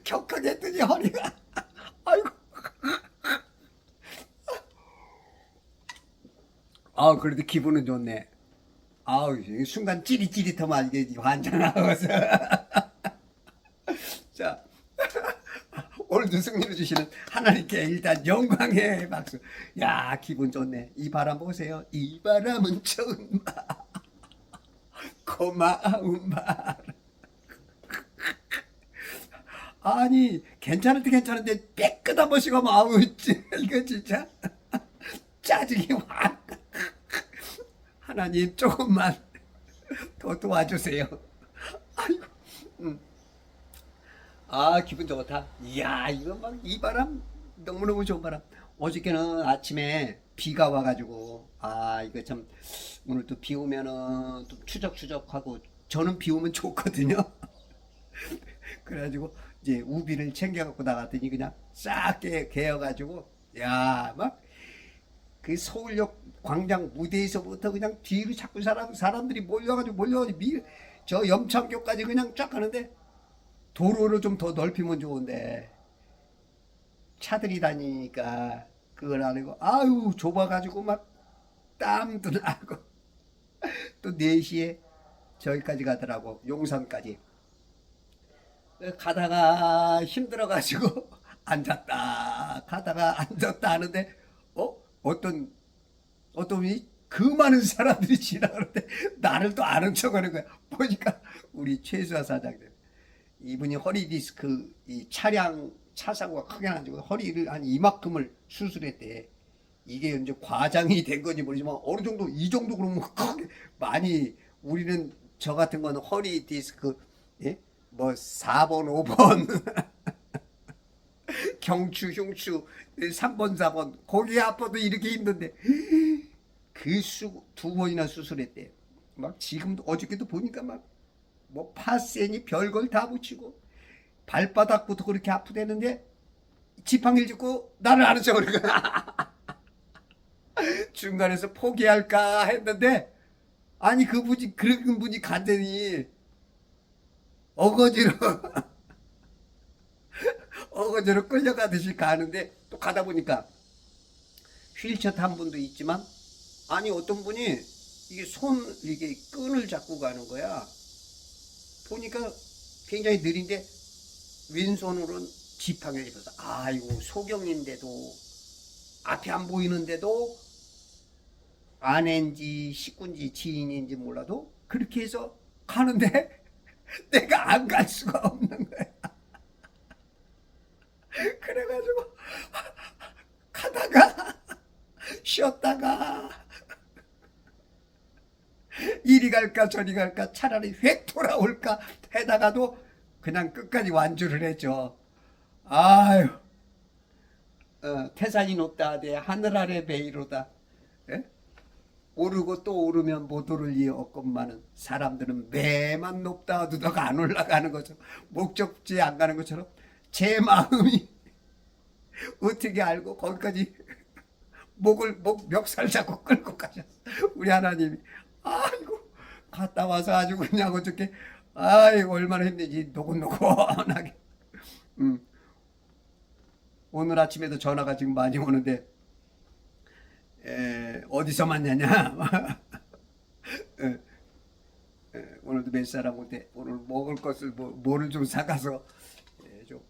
격하게 했더니 허리가 아이고. 아 그래도 기분은 좋네. 아우 순간 찌릿찌릿하면 이게 환장하고서. 자 오늘도 승리를 주시는 하나님께 일단 영광의 박수. 야 기분 좋네. 이 바람 보세요. 이 바람은 좋은 바람, 고마운 바람. 아니 괜찮은데 빽끗 한 번씩 하면 아우 이거 진짜 짜증이 확. 하나님 조금만 더 도와주세요. 아이고. 아 기분 좋다. 이야 이거 막 이 바람 너무너무 좋은 바람. 어저께는 아침에 비가 와가지고 아 이거 참 오늘 또 비 오면은 좀 추적추적하고 저는 비 오면 좋거든요. 그래가지고 이제 우비를 챙겨갖고 나갔더니 그냥 싹 개어가지고 야 막 그 서울역 광장 무대에서부터 그냥 뒤로 자꾸 사람들이 몰려가지고 저 염창교까지 그냥 쫙 가는데 도로를 좀 더 넓히면 좋은데 차들이 다니니까 그걸 안 하고 아유 좁아가지고 막 땀도 나고 또 4시에 저기까지 가더라고 용산까지. 가다가 힘들어가지고 앉았다 가다가 앉았다 하는데 어떤 분이 그 많은 사람들이 지나가는데 나를 또 아는 척하는 거야. 보니까 우리 최수아 사장님 이분이 허리 디스크 이 차 사고가 크게 나가지고 허리를 한 이만큼을 수술했대. 이게 이제 과장이 된 건지 모르지만 어느 정도 이 정도 그러면 크게 많이 우리는 저 같은 거는 허리 디스크 예? 뭐 4번 5번 경추 흉추 3번 4번 거기 아파도 이렇게 힘든데 그 두 번이나 수술했대. 막 지금도 어저께도 보니까 막 뭐 파센이 별걸 다 붙이고 발바닥부터 그렇게 아프대는데 지팡이를 짚고 나를 아는 척을 중간에서 포기할까 했는데 아니 그런 분이 간더니 어거지로 어거지로 끌려가듯이 가는데 또 가다 보니까 휠체어 탄 분도 있지만 아니 어떤 분이 이게 끈을 잡고 가는 거야. 보니까 굉장히 느린데 왼손으로는 지팡이를 짚어서 아이고 소경인데도 앞이 안 보이는데도 아내인지 식구인지 지인인지 몰라도 그렇게 해서 가는데 내가 안 갈 수가 없는 거야. 그래가지고 가다가 쉬었다가 이리 갈까 저리 갈까 차라리 획 돌아올까 해다가도 그냥 끝까지 완주를 했죠. 아유 태산이 높다 하되 하늘 아래 베이로다. 예? 오르고 또 오르면 못 오를 리 없건만은 사람들은 매만 높다 하도 안 올라가는 것처럼 목적지에 안 가는 것처럼 제 마음이 어떻게 알고 거기까지 목 멱살 잡고 끌고 가셨어. 우리 하나님이 아이고 갔다 와서 아주 그냥 어저께 아이고 얼마나 힘든지 노곤노곤하게. 오늘 아침에도 전화가 지금 많이 오는데 어디서 만나냐. 오늘도 몇 사람한테 오늘 먹을 것을 뭐를 좀 사가서 좀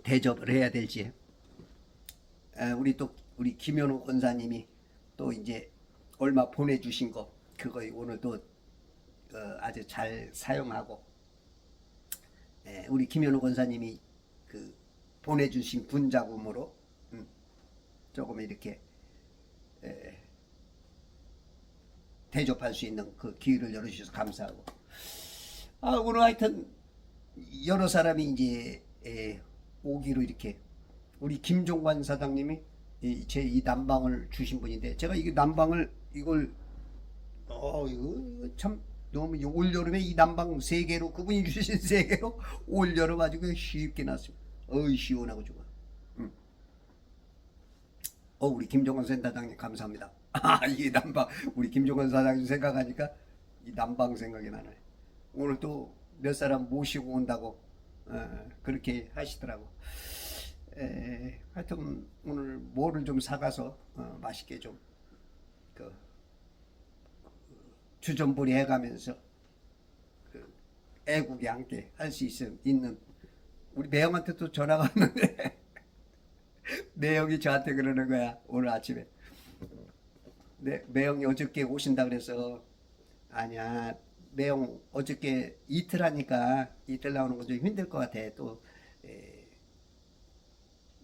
대접을 해야 될지. 우리 김현우 권사님이 또 이제 얼마 보내주신 거 그거 오늘도 아주 잘 사용하고 우리 김현우 권사님이 그 보내주신 분자금으로 조금 이렇게 대접할 수 있는 그 기회를 열어주셔서 감사하고 오늘 하여튼 여러 사람이 이제 오기로 이렇게 우리 김종관 사장님이 제 이 난방을 주신 분인데 제가 이게 난방을 이거 참 너무 올여름에 이 난방 3개로 그분이 주신 3개로 올여름 아주 쉽게 났습니다. 시원하고 좋아. 우리 김종관 센터장님 감사합니다. 이 난방 우리 김종관 사장님 생각하니까 이 난방 생각이 나네. 오늘 또 몇 사람 모시고 온다고 그렇게 하시더라고. 하여튼 오늘 뭐를 좀 사가서 맛있게 좀 그 주전부리 해가면서 그 애국에 함께 할 수 있는 우리 매형한테 또 전화가 왔는데 매형이 저한테 그러는 거야 오늘 아침에. 네, 매형이 어저께 오신다 그래서 아니야 매형 어저께 이틀 하니까 이틀 나오는 건 좀 힘들 것 같아. 또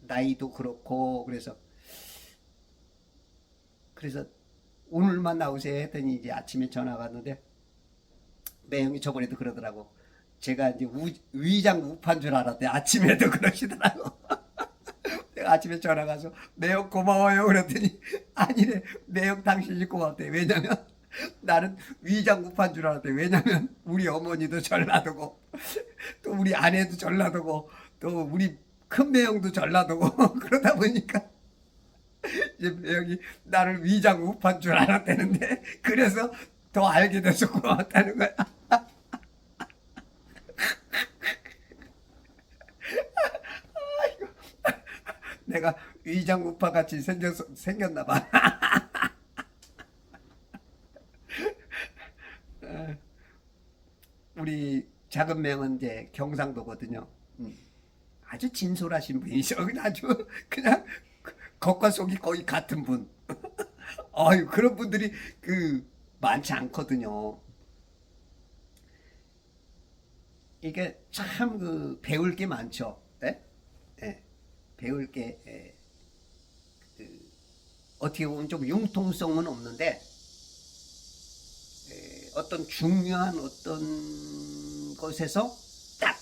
나이도 그렇고 그래서 오늘만 나오세요 했더니 이제 아침에 전화가 왔는데 매형이 저번에도 그러더라고. 제가 이제 위장 우파인 줄 알았대. 아침에도 그러시더라고. 내가 아침에 전화 가서 매형 고마워요 그랬더니 아니래 매형 당신이 고맙대. 왜냐면 나는 위장 우파인 줄 알았대. 왜냐면 우리 어머니도 전라도고 또 우리 아내도 전라도고 또 우리 큰 매형도 전라도고 그러다 보니까 이제 매형이 나를 위장 우파인 줄 알았다는데 그래서 더 알게 돼서 고맙다는 거야. 내가 위장 우파 같이 생겼나 봐. 우리 작은 매형은 이제 경상도거든요. 아주 진솔하신 분이죠. 그냥 아주 그냥 겉과 속이 거의 같은 분. 아유 그런 분들이 많지 않거든요. 이게 참 배울 게 많죠. 예? 예. 배울 게 어떻게 보면 좀 융통성은 없는데 어떤 중요한 어떤 것에서 딱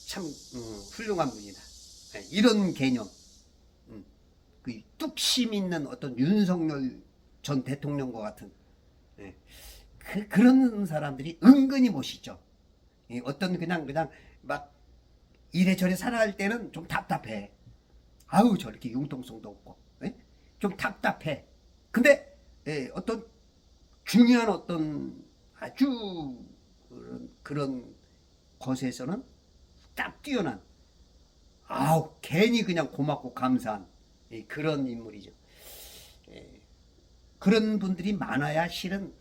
참 훌륭한 분이다. 이런 개념. 그 뚝심 있는 어떤 윤석열 전 대통령과 같은 그런 사람들이 은근히 멋있죠. 어떤 그냥 막 이래저래 살아갈 때는 좀 답답해. 아우 저렇게 융통성도 없고 좀 답답해. 근데 어떤 중요한 어떤 아주 그런 것에서는 딱 뛰어난 아우 괜히 그냥 고맙고 감사한 그런 인물이죠. 그런 분들이 많아야 실은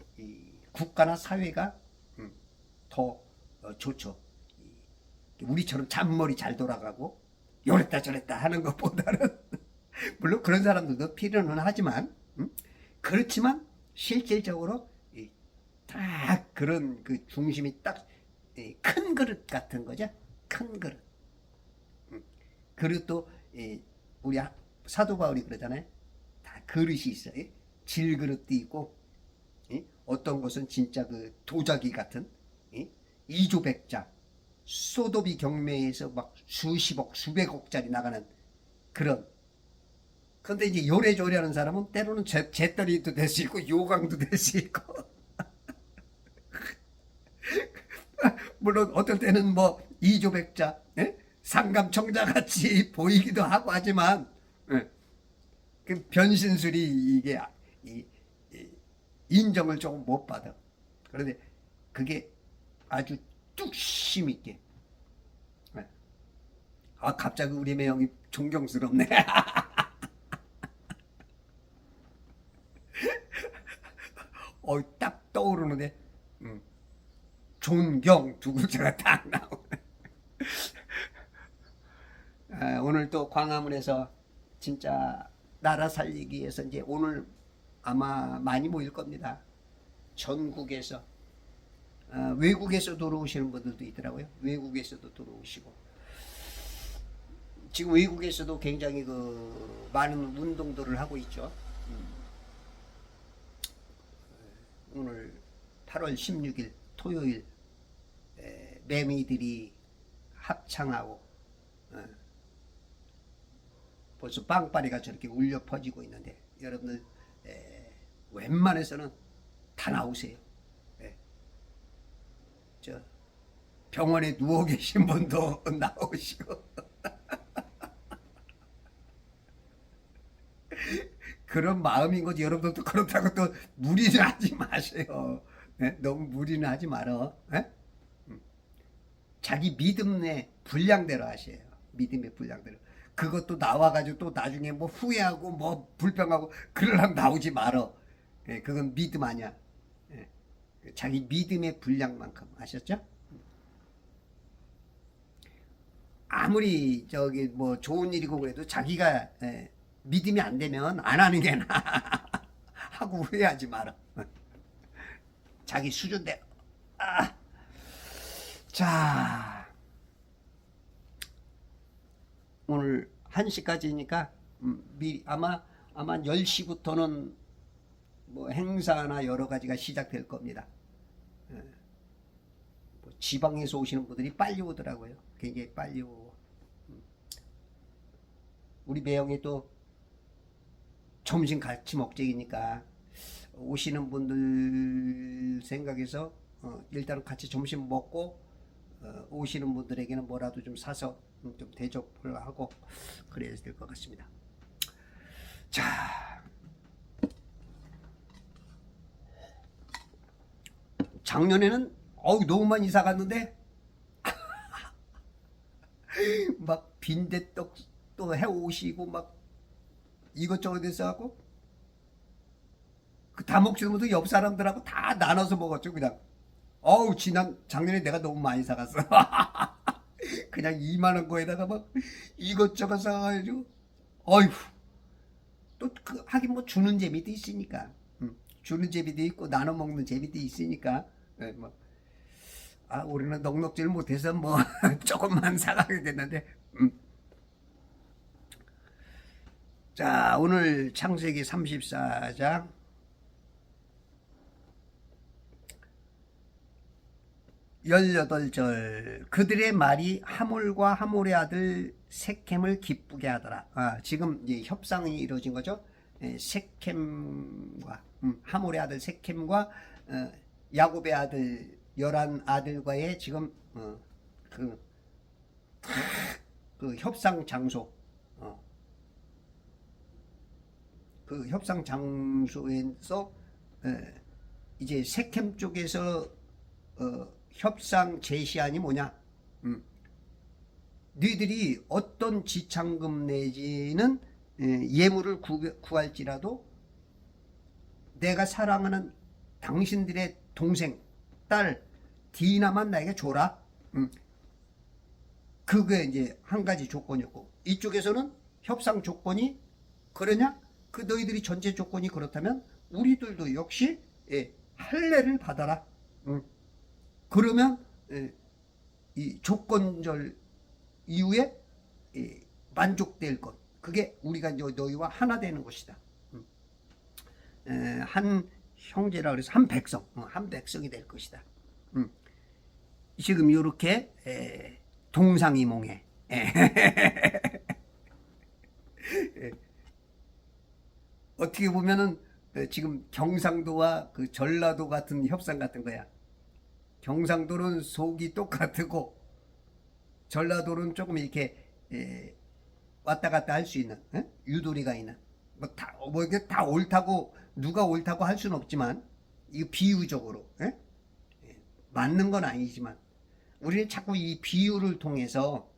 국가나 사회가 더 좋죠. 우리처럼 잔머리 잘 돌아가고 요랬다 저랬다 하는 것보다는 물론 그런 사람들도 필요는 하지만 그렇지만 실질적으로 딱 그런 중심이 딱 큰 그릇 같은 거죠. 큰 그릇. 그리고 또 우리 사도 바울이 그러잖아요. 다 그릇이 있어요. 질그릇도 있고 어떤 것은 진짜 도자기 같은 이조백자 소도비 경매에서 막 수십억 수백억짜리 나가는 그런. 근데 이제 요래조래 하는 사람은 때로는 재떨이도 될 수 있고 요강도 될 수 있고 물론 어떨 때는 뭐 이조백자 상감청자 같이 보이기도 하고 하지만 그 변신술이 이게 인정을 조금 못 받아. 그런데 그게 아주 뚝심 있게. 갑자기 우리 매형이 존경스럽네. 딱 떠오르는데 존경 두 글자가 딱 나오네. 오늘 또 광화문에서 진짜 나라 살리기 위해서 이제 오늘 아마 많이 모일 겁니다. 전국에서 외국에서 들어오시는 분들도 있더라고요. 외국에서도 들어오시고 지금 외국에서도 굉장히 많은 운동들을 하고 있죠. 오늘 8월 16일 토요일 매미들이 합창하고 벌써 빵빠리가 저렇게 울려 퍼지고 있는데 여러분들 웬만해서는 다 나오세요. 저 병원에 누워 계신 분도 나오시고 그런 마음인 거지. 여러분들도 그렇다고 또 무리는 하지 마세요. 너무 무리는 하지 말어. 자기 믿음의 분량대로 하셔요. 믿음의 분량대로. 그것도 나와가지고 또 나중에 뭐 후회하고 뭐 불평하고 그러려면 나오지 말어. 예, 그건 믿음 아니야. 예, 자기 믿음의 분량만큼. 아셨죠? 아무리 저기 뭐 좋은 일이고 그래도 자기가 믿음이 안 되면 안 하는 게 나아. 하고 후회하지 마라. 자기 수준대로. 아, 자, 오늘 1시까지니까 아마 10시부터는 뭐 행사나 여러 가지가 시작될 겁니다. 뭐 지방에서 오시는 분들이 빨리 오더라고요. 굉장히 빨리 오고. 우리 매형이 또 점심 같이 먹자니까 오시는 분들 생각해서 일단 같이 점심 먹고 오시는 분들에게는 뭐라도 좀 사서 좀 대접을 하고 그래야 될 것 같습니다. 자, 작년에는 너무 많이 이사 갔는데 막 빈대떡 또 해 오시고 막 이것저것 해서 하고 그 다 먹지도 못하고 옆 사람들하고 다 나눠서 먹었죠. 그냥 작년에 내가 너무 많이 사갔어. 그냥 2만원 거에다가 막 이것저것 사가지고 어휴, 또 하긴 뭐 주는 재미도 있으니까. 주는 재미도 있고 나눠 먹는 재미도 있으니까. 뭐 우리는 넉넉지를 못해서 뭐 조금만 사가게 됐는데. 자, 오늘 창세기 34장 18절. 그들의 말이 하몰과 하몰의 아들 세켐을 기쁘게 하더라. 지금 이제 협상이 이루어진 거죠. 세켐과 하몰의 아들 세켐과 야곱의 아들 11아들과의 지금 그 협상 장소, 그 협상 장소에서 이제 세켐 쪽에서 협상 제시안이 뭐냐? 너희들이 어떤 지참금 내지는 예물을 구할지라도 내가 사랑하는 당신들의 동생, 딸 디나만 나에게 줘라. 그게 이제 한 가지 조건이었고, 이쪽에서는 협상 조건이 그러냐? 그 너희들이 전제 조건이 그렇다면 우리들도 역시 할례를 받아라. 그러면 이 조건절 이후에 만족될 것, 그게 우리가 이제 너희와 하나 되는 것이다. 한 형제라 그래서 한 백성, 한 백성이 될 것이다. 지금 이렇게 동상이몽에 어떻게 보면은 지금 경상도와 그 전라도 같은 협상 같은 거야. 경상도는 속이 똑같고 전라도는 조금 이렇게 왔다 갔다 할 수 있는 유도리가 있는 뭐 이게 다 옳다고 누가 옳다고 할 수는 없지만 이 비유적으로 맞는 건 아니지만 우리는 자꾸 이 비유를 통해서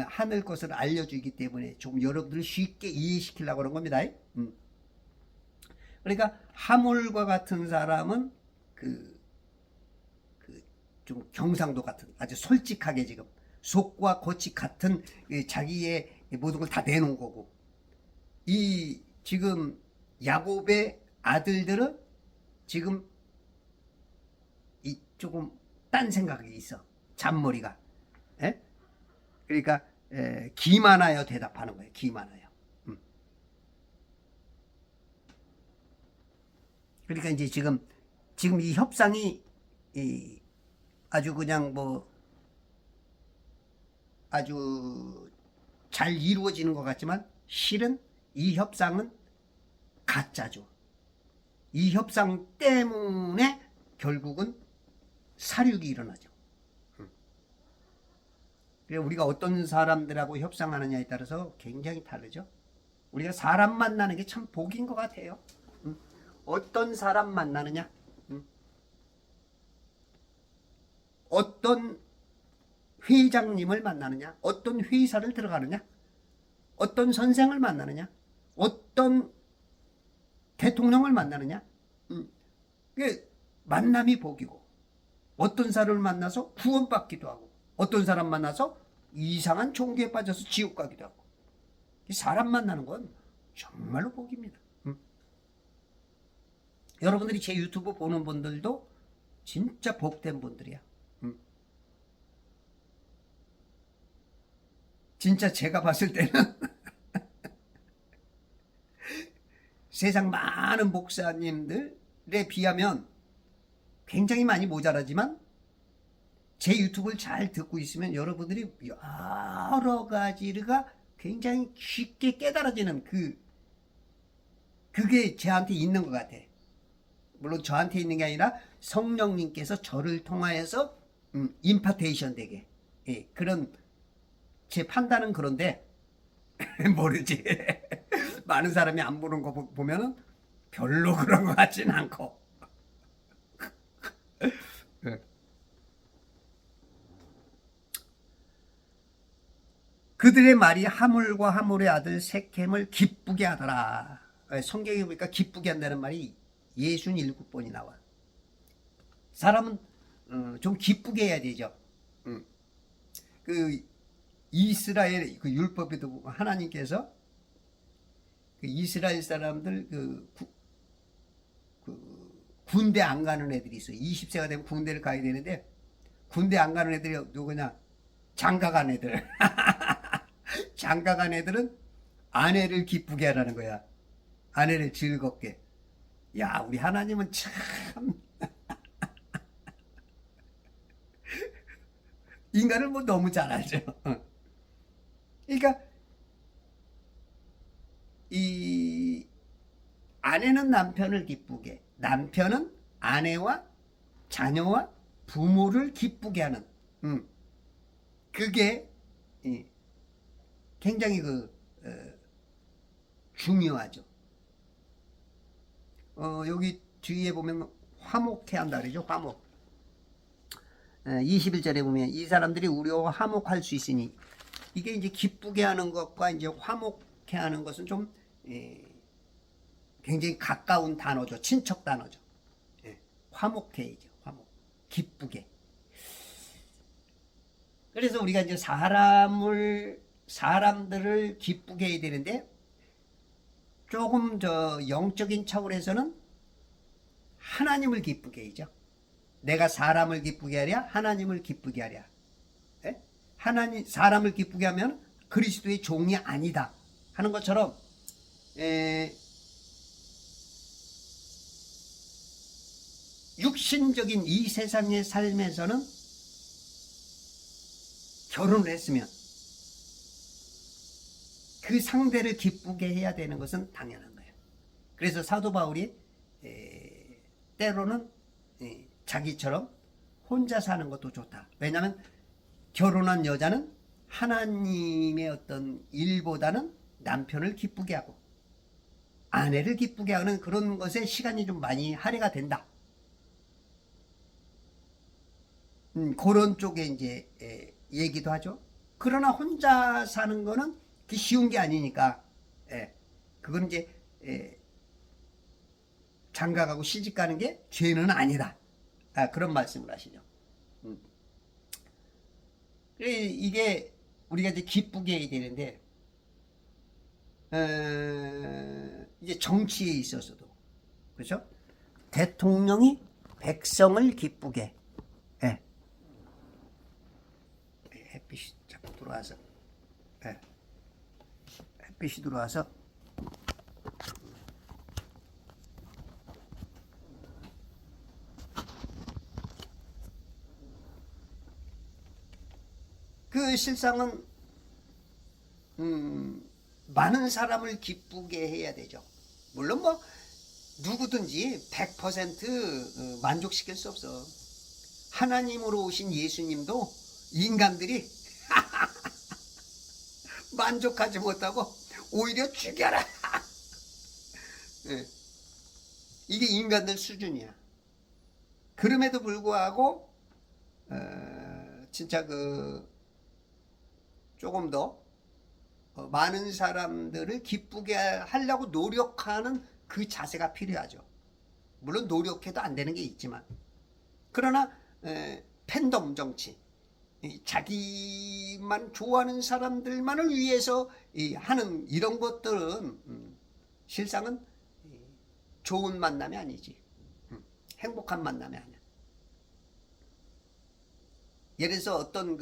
하늘 것을 알려주기 때문에 좀 여러분들 쉽게 이해시키려고 그런 겁니다. 그러니까 하몰과 같은 사람은 좀 경상도 같은 아주 솔직하게 지금 속과 겉이 같은 자기의 모든 걸 다 내놓은 거고, 이 지금 야곱의 아들들은 지금 이 조금 딴 생각이 있어. 잔머리가. 그러니까 기만하여 대답하는 거예요. 기만하여. 그러니까 이제 지금 이 협상이 아주 그냥 뭐 아주 잘 이루어지는 것 같지만 실은 이 협상은 가짜죠. 이 협상 때문에 결국은 사륙이 일어나죠. 우리가 어떤 사람들하고 협상하느냐에 따라서 굉장히 다르죠. 우리가 사람 만나는 게 참 복인 것 같아요. 어떤 사람 만나느냐, 어떤 회장님을 만나느냐, 어떤 회사를 들어가느냐, 어떤 선생을 만나느냐, 어떤 대통령을 만나느냐. 그 만남이 복이고, 어떤 사람을 만나서 구원받기도 하고, 어떤 사람 만나서 이상한 종교에 빠져서 지옥 가기도 하고. 이 사람 만나는 건 정말로 복입니다. 여러분들이 제 유튜브 보는 분들도 진짜 복된 분들이야. 진짜 제가 봤을 때는 세상 많은 목사님들에 비하면 굉장히 많이 모자라지만, 제 유튜브를 잘 듣고 있으면 여러분들이 여러 가지가 굉장히 쉽게 깨달아지는 그게 저한테 있는 것 같아. 물론 저한테 있는 게 아니라 성령님께서 저를 통하여서 임파테이션 되게, 예, 그런 제 판단은 그런데 모르지. 많은 사람이 안 보는 거 보면은 별로 그런 것 같진 않고. 그들의 말이 하물과 하물의 아들 셈을 기쁘게 하더라. 성경에 보니까 기쁘게 한다는 말이 67번이 나와. 사람은 좀 기쁘게 해야 되죠. 그 이스라엘 그 율법에도 하나님께서 그 이스라엘 사람들 그 군대 안 가는 애들이 있어요. 20세가 되면 군대를 가야 되는데, 군대 안 가는 애들이 누구냐? 장가 간 애들. 장가 간 애들은 아내를 기쁘게 하라는 거야. 아내를 즐겁게. 야, 우리 하나님은 참 인간을 뭐 너무 잘 알죠. 그러니까 이 아내는 남편을 기쁘게, 남편은 아내와 자녀와 부모를 기쁘게 하는, 그게 굉장히 중요하죠. 여기 뒤에 보면 화목해 한다 그러죠. 화목. 21절에 보면 이 사람들이 우리와 화목할 수 있으니, 이게 이제 기쁘게 하는 것과 이제 화목해 하는 것은 좀 굉장히 가까운 단어죠. 친척 단어죠. 화목해이죠. 화목. 기쁘게. 그래서 우리가 이제 사람들을 기쁘게 해야 되는데, 조금 저 영적인 차원에서는 하나님을 기쁘게 해야죠. 내가 사람을 기쁘게 하랴, 하나님을 기쁘게 하랴. 예? 사람을 기쁘게 하면 그리스도의 종이 아니다 하는 것처럼, 육신적인 이 세상의 삶에서는 결혼을 했으면 그 상대를 기쁘게 해야 되는 것은 당연한 거예요. 그래서 사도 바울이 때로는 자기처럼 혼자 사는 것도 좋다. 왜냐하면 결혼한 여자는 하나님의 어떤 일보다는 남편을 기쁘게 하고 아내를 기쁘게 하는 그런 것에 시간이 좀 많이 할애가 된다. 그런 쪽에 이제 얘기도 하죠. 그러나 혼자 사는 거는 쉬운 게 아니니까, 그건 이제 장가가고 시집가는 게 죄는 아니다. 그런 말씀을 하시죠. 이게 우리가 이제 기쁘게 해야 되는데, 이제 정치에 있어서도 그렇죠? 대통령이 백성을 기쁘게, 햇빛이 자꾸 들어와서, 햇빛이 들어와서 그 실상은 많은 사람을 기쁘게 해야 되죠. 물론 뭐 누구든지 100% 만족시킬 수 없어. 하나님으로 오신 예수님도 인간들이 만족하지 못하고 오히려 죽여라. 이게 인간들 수준이야. 그럼에도 불구하고 진짜 그 조금 더 많은 사람들을 기쁘게 하려고 노력하는 그 자세가 필요하죠. 물론 노력해도 안 되는 게 있지만, 그러나 팬덤 정치, 자기만 좋아하는 사람들만을 위해서 하는 이런 것들은 실상은 좋은 만남이 아니지. 행복한 만남이 아니야. 예를 들어서 어떤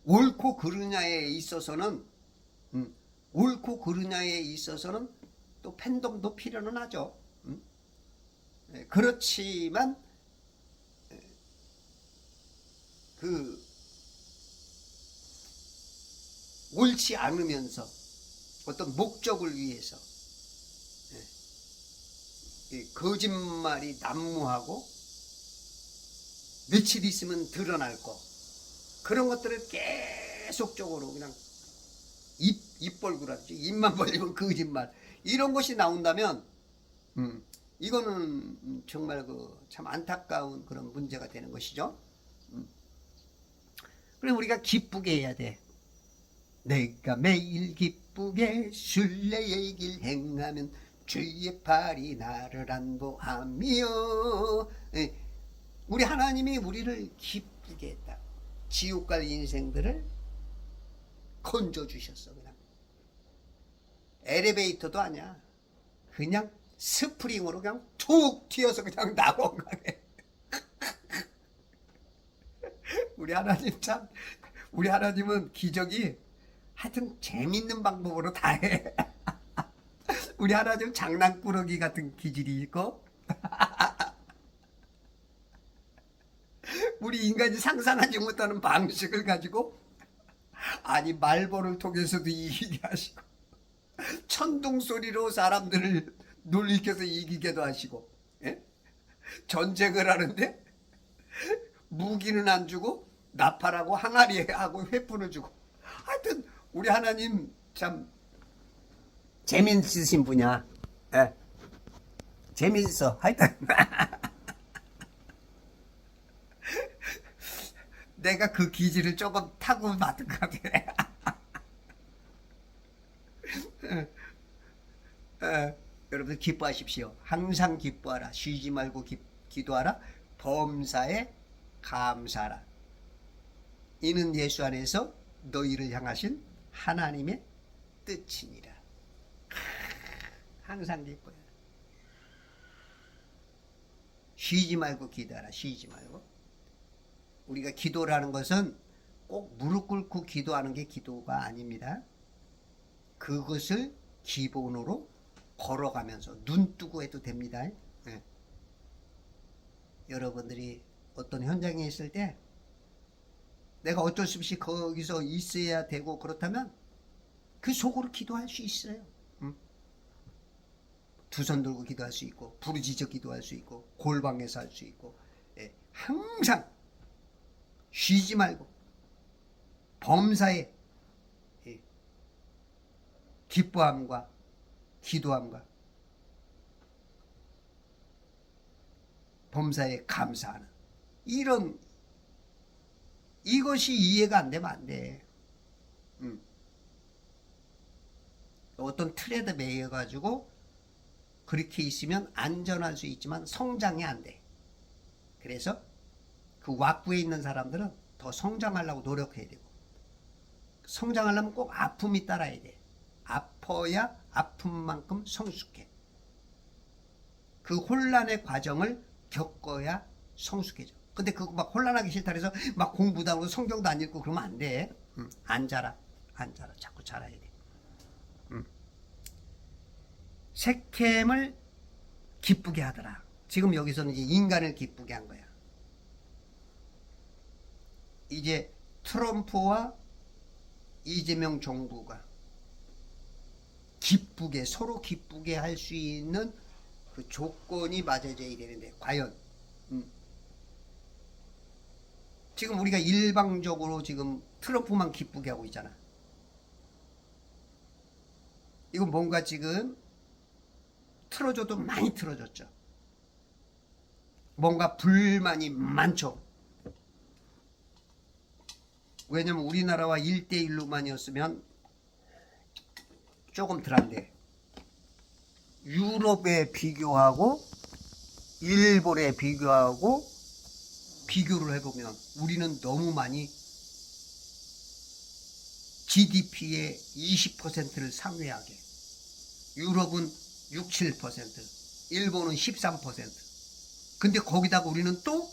옳고 그르냐에 있어서는 옳고 그르냐에 있어서는 또 팬덤도 필요는 하죠. 그렇지만 그 옳지 않으면서 어떤 목적을 위해서 거짓말이 난무하고 며칠 있으면 드러날 거, 그런 것들을 계속적으로 그냥 입 벌구라지, 입만 벌리면 거짓말, 이런 것이 나온다면 이거는 정말 참 안타까운 그런 문제가 되는 것이죠. 그래서 우리가 기쁘게 해야 돼. 내가 매일 기쁘게 순례의 길 행하면 주의 팔이 나를 안보하며. 우리 하나님이 우리를 기쁘게 했다. 지옥 갈 인생들을 건져 주셨어. 그냥 엘리베이터도 아니야. 그냥 스프링으로 그냥 툭 튀어서 그냥 나온 거네. 우리 하나님 참, 우리 하나님은 기적이 하여튼 재밌는 방법으로 다 해. 우리 하나님 장난꾸러기 같은 기질이 있고, 우리 인간이 상상하지 못하는 방식을 가지고, 아니 말벌을 통해서도 이기게 하시고, 천둥 소리로 사람들을 놀리켜서 이기게도 하시고, 예? 전쟁을 하는데 무기는 안 주고 나팔하고 항아리하고 횃불을 주고, 하여튼 우리 하나님 참 재밌으신 분이야. 예. 재밌어. 하여튼 내가 그 기질을 조금 타고 맡은 것 같아. 여러분 기뻐하십시오. 항상 기뻐하라. 쉬지 말고 기도하라. 범사에 감사하라. 이는 예수 안에서 너희를 향하신 하나님의 뜻이니라. 항상 기뻐해. 쉬지 말고 기도하라. 쉬지 말고. 우리가 기도라는 것은 꼭 무릎 꿇고 기도하는 게 기도가 아닙니다. 그것을 기본으로 걸어가면서 눈 뜨고 해도 됩니다. 네. 여러분들이 어떤 현장에 있을 때 내가 어쩔 수 없이 거기서 있어야 되고 그렇다면 그 속으로 기도할 수 있어요. 두 손 들고 기도할 수 있고, 부르짖어 기도할 수 있고, 골방에서 할 수 있고, 항상 쉬지 말고 범사에 기뻐함과 기도함과 범사에 감사하는, 이것이 이해가 안 되면 안 돼. 어떤 틀에 매여 가지고 그렇게 있으면 안전할 수 있지만 성장이 안 돼. 그래서 그 왁구에 있는 사람들은 더 성장하려고 노력해야 되고, 성장하려면 꼭 아픔이 따라야 돼. 아파야 아픔만큼 성숙해. 그 혼란의 과정을 겪어야 성숙해져. 근데 그거 막 혼란하기 싫다 그래서 막 공부도 하고 성경도 안 읽고 그러면 안 돼. 안 자라. 자꾸 자라야 돼. 섹켐을 기쁘게 하더라. 지금 여기서는 이제 인간을 기쁘게 한 거야. 이제 트럼프와 이재명 정부가 기쁘게, 서로 기쁘게 할 수 있는 그 조건이 맞아져야 되는데, 과연 지금 우리가 일방적으로 지금 트럼프만 기쁘게 하고 있잖아. 이건 뭔가 지금 틀어줘도 많이 틀어줬죠. 뭔가 불만이 많죠. 왜냐면 우리나라와 1대1로만이었으면 조금 덜한데 유럽에 비교하고 일본에 비교하고 비교를 해보면 우리는 너무 많이 GDP의 20%를 상회하게, 유럽은 6, 7%, 일본은 13%. 근데 거기다가 우리는 또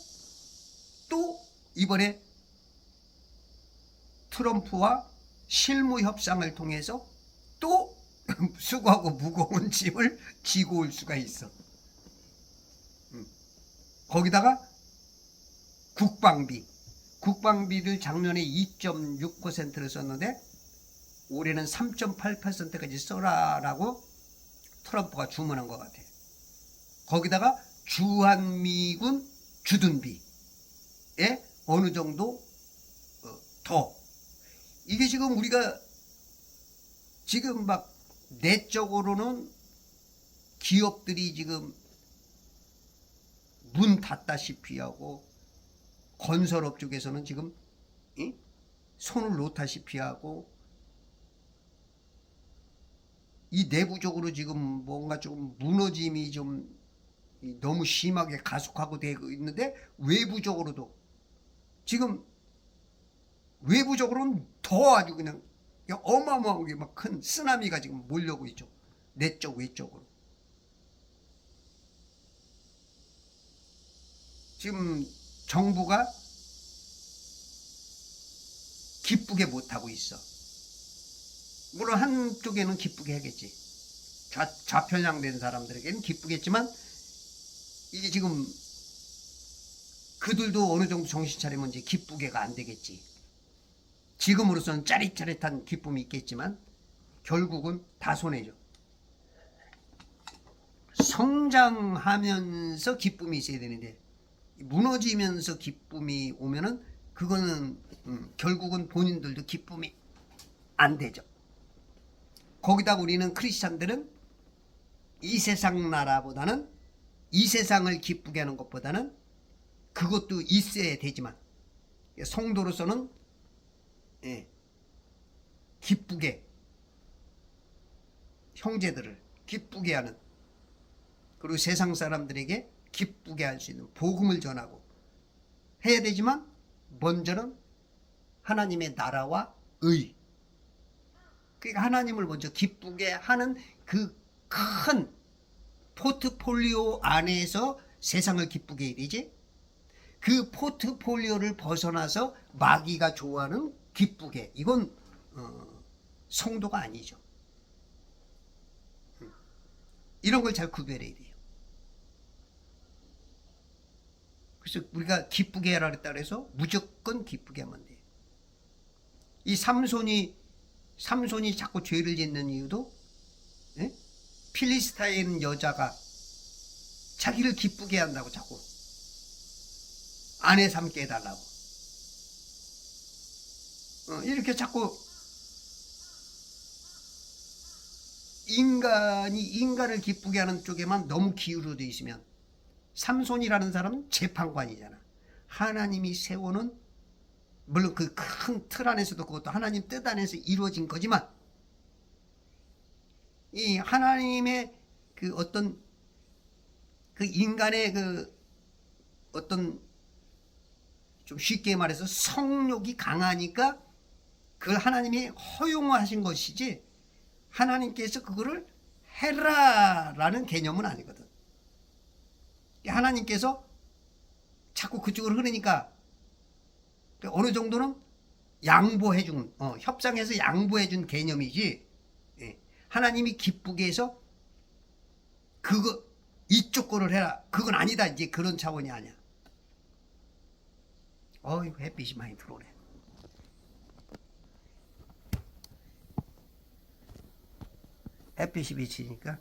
이번에 트럼프와 실무 협상을 통해서 또 수고하고 무거운 짐을 지고 올 수가 있어. 거기다가 국방비를 작년에 2.6%를 썼는데 올해는 3.8%까지 써라라고 트럼프가 주문한 것 같아. 거기다가 주한미군 주둔비에 어느 정도 더. 이게 지금 우리가 지금 막 내적으로는 기업들이 지금 문 닫다시피 하고, 건설업 쪽에서는 지금 손을 놓다시피 하고, 이 내부적으로 지금 뭔가 좀 무너짐이 좀 너무 심하게 가속하고 되고 있는데, 외부적으로도 지금 외부적으로는 더 아주 그냥 어마어마하게 막 큰 쓰나미가 지금 몰려오고 있죠. 내적 외적으로. 지금 정부가 기쁘게 못하고 있어. 물론 한쪽에는 기쁘게 하겠지. 좌편향된 사람들에게는 기쁘겠지만, 이게 지금 그들도 어느 정도 정신 차리면 이제 기쁘게가 안 되겠지. 지금으로서는 짜릿짜릿한 기쁨이 있겠지만 결국은 다 손해죠. 성장하면서 기쁨이 있어야 되는데 무너지면서 기쁨이 오면은 그거는 결국은 본인들도 기쁨이 안 되죠. 거기다 우리는 크리스찬들은 이 세상 나라보다는, 이 세상을 기쁘게 하는 것보다는 그것도 있어야 되지만, 성도로서는 기쁘게 형제들을 기쁘게 하는, 그리고 세상 사람들에게 기쁘게 할 수 있는 복음을 전하고 해야 되지만, 먼저는 하나님의 나라와 의, 그러니까 하나님을 먼저 기쁘게 하는 그 큰 포트폴리오 안에서 세상을 기쁘게 해야 되지, 그 포트폴리오를 벗어나서 마귀가 좋아하는 기쁘게, 이건 성도가 아니죠. 이런 걸 잘 구별해야 돼요. 그래서 우리가 기쁘게 해라 그랬다 그래서 무조건 기쁘게 하면 돼요. 이 삼손이 자꾸 죄를 짓는 이유도 필리스타인 여자가 자기를 기쁘게 한다고 자꾸 아내 삼게 해달라고 이렇게 자꾸 인간이 인간을 기쁘게 하는 쪽에만 너무 기울어져 있으면, 삼손이라는 사람은 재판관이잖아. 하나님이 세우는, 물론 그 큰 틀 안에서도 그것도 하나님 뜻 안에서 이루어진 거지만, 이 하나님의 그 어떤 그 인간의 그 어떤, 좀 쉽게 말해서 성욕이 강하니까 그걸 하나님이 허용하신 것이지 하나님께서 그거를 해라라는 개념은 아니거든. 하나님께서 자꾸 그쪽으로 흐르니까 어느 정도는 양보해준, 협상해서 양보해준 개념이지, 하나님이 기쁘게 해서 그거 이쪽 거를 해라, 그건 아니다, 이제 그런 차원이 아니야. 이거 햇빛이 많이 들어오네. 햇빛이 비치니까.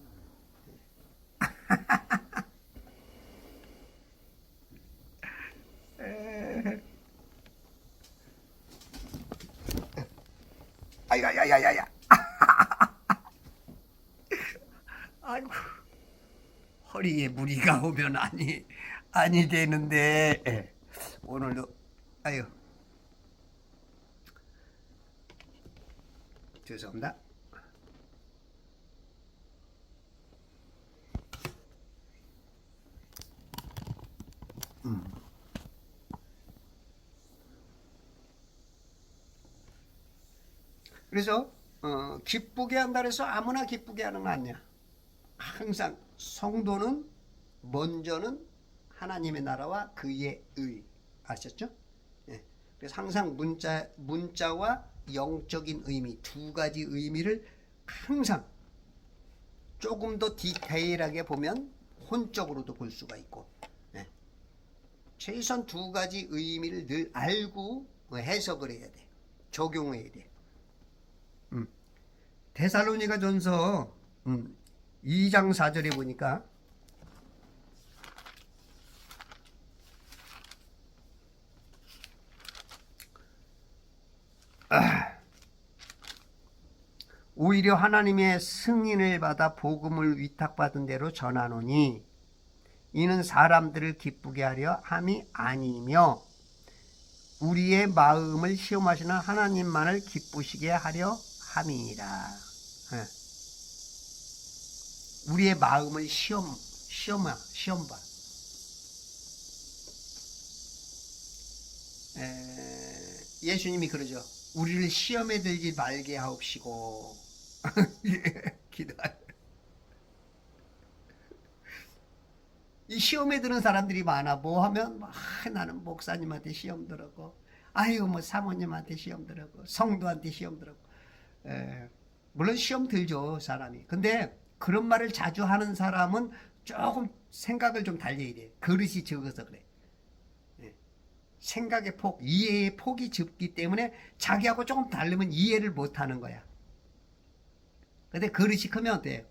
아이고, 허리에 무리가 오면 아니 되는데. 예. 오늘도 아유 죄송합니다. 그래서 기쁘게 한다 해서 아무나 기쁘게 하는 거 아니야. 항상 성도는 먼저는 하나님의 나라와 그의 의. 아셨죠? 예. 그래서 항상 문자와 영적인 의미 두 가지 의미를 항상 조금 더 디테일하게 보면 혼적으로도 볼 수가 있고, 예. 최소한 두 가지 의미를 늘 알고 해석을 해야 돼. 적용해야 돼. 데살로니가 전서 2장 4절에 보니까 오히려 하나님의 승인을 받아 복음을 위탁받은 대로 전하노니 이는 사람들을 기쁘게 하려 함이 아니며 우리의 마음을 시험하시는 하나님만을 기쁘시게 하려 함이니라. 우리의 마음을 시험봐. 예수님이 그러죠. 우리를 시험에 들지 말게 하옵시고. 기도하요. 이 시험에 드는 사람들이 많아. 뭐 하면 나는 목사님한테 시험 들었고, 아유 뭐 사모님한테 시험 들었고, 성도한테 시험 들었고. 물론 시험 들죠 사람이. 근데 그런 말을 자주 하는 사람은 조금 생각을 좀 달려야 돼. 그릇이 적어서 그래. 생각의 폭, 이해의 폭이 좁기 때문에 자기하고 조금 다르면 이해를 못하는 거야. 근데 그릇이 크면 어때요?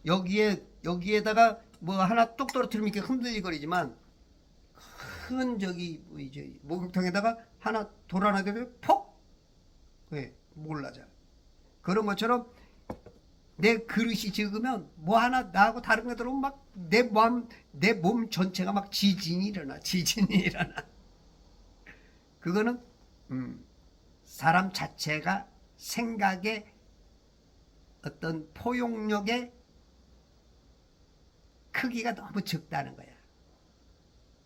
여기에다가 뭐 하나 뚝 떨어뜨리면 이렇게 흔들리거리지만 큰 저기 이제 목욕탕에다가 하나 돌 하나 들면 폭! 왜? 몰라져. 그런 것처럼 내 그릇이 적으면 뭐 하나 나하고 다른 거 들어오면 막 내 몸 전체가 막 지진이 일어나. 그거는 사람 자체가 생각의 어떤 포용력의 크기가 너무 적다는 거야.